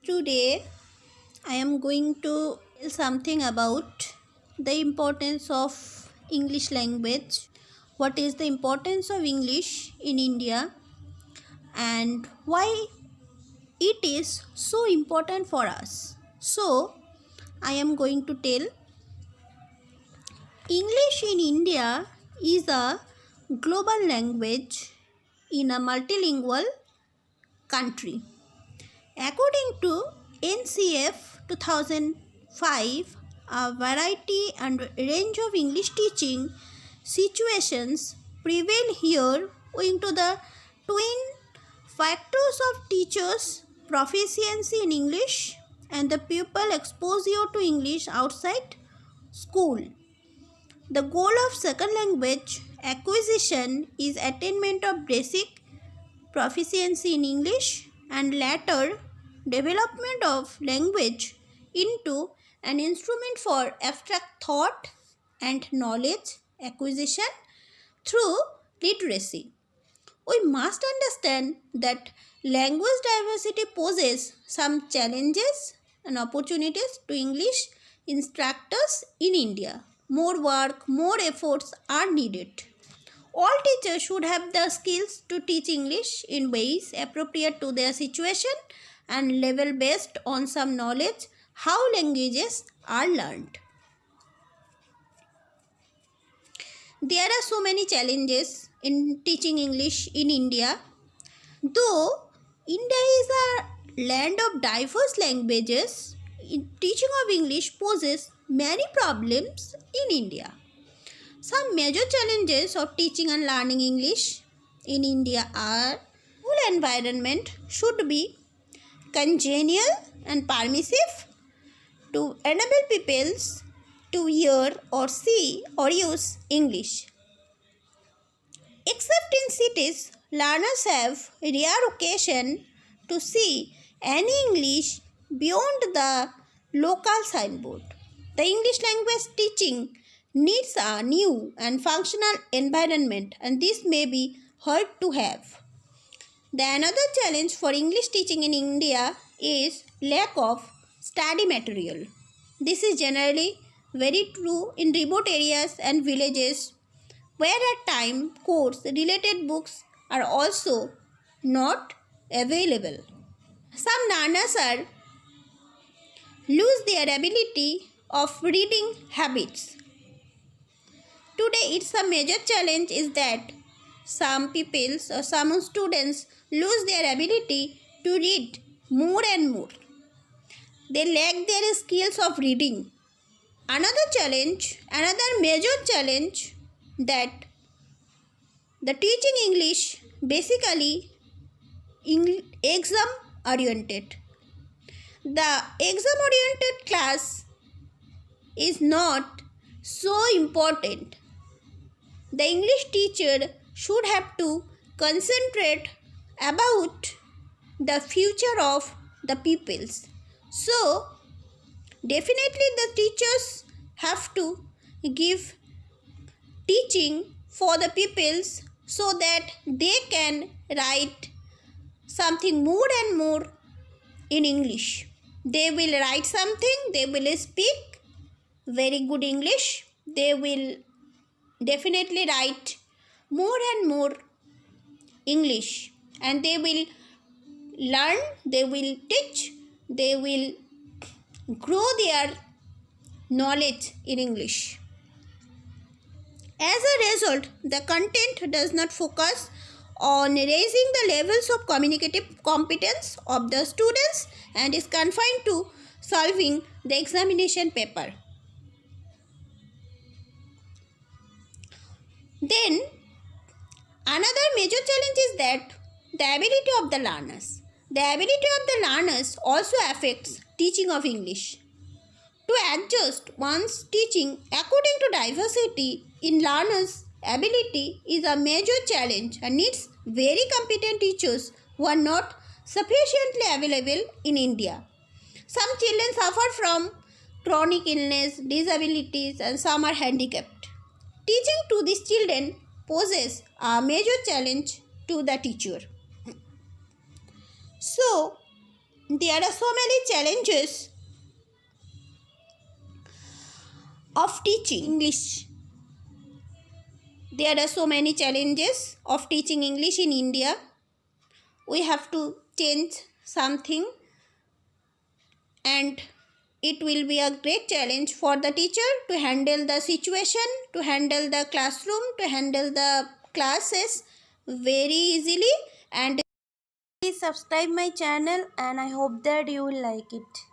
Today, I am going to tell something about the importance of English language. What is the importance of English in India and why it is so important for us. So, I am going to tell English in India is a global language in a multilingual country. According to NCF 2005, a variety and range of English teaching situations prevail here owing to the twin factors of teachers' proficiency in English and the pupil exposure to English outside school. The goal of second language acquisition is attainment of basic proficiency in English and later development of language into an instrument for abstract thought and knowledge acquisition through literacy. We must understand that language diversity poses some challenges and opportunities to English instructors in India. More work, more efforts are needed. All teachers should have the skills to teach English in ways appropriate to their situation and level based on some knowledge how languages are learned. There are so many challenges in teaching English in India. Though India is a land of diverse languages, teaching of English poses many problems in India. Some major challenges of teaching and learning English in India are school environment should be congenial and permissive to enable peoples to hear or see or use English. Except in cities, learners have rare occasion to see any English beyond the local signboard. The English language teaching needs a new and functional environment, and this may be hard to have. The another challenge for English teaching in India is lack of study material. This is generally very true in remote areas and villages where at times course related books are also not available. Some learners are lose their ability of reading habits. Today it's a major challenge is that some peoples or some students lose their ability to read more and more. They lack their skills of reading. Another major challenge that the teaching English basically exam oriented. The exam oriented class is not so important. The English teacher should have to concentrate about the future of the pupils. So, definitely the teachers have to give teaching for the pupils so that they can write something more and more in English. They will write something, they will speak very good English, they will definitely write more and more English, and they will learn, they will teach, they will grow their knowledge in English. As a result, the content does not focus on raising the levels of communicative competence of the students and is confined to solving the examination paper. Then, another major challenge is that the ability of the learners. The ability of the learners also affects teaching of English. To adjust one's teaching according to diversity in learners' ability is a major challenge and needs very competent teachers who are not sufficiently available in India. Some children suffer from chronic illness, disabilities, and some are handicapped. Teaching to these children poses a major challenge to the teacher. So, there are so many challenges of teaching English. There are so many challenges of teaching English in India. We have to change something, and it will be a great challenge for the teacher to handle the situation, to handle the classroom, to handle the classes very easily. And Please subscribe my channel and I hope that you will like it.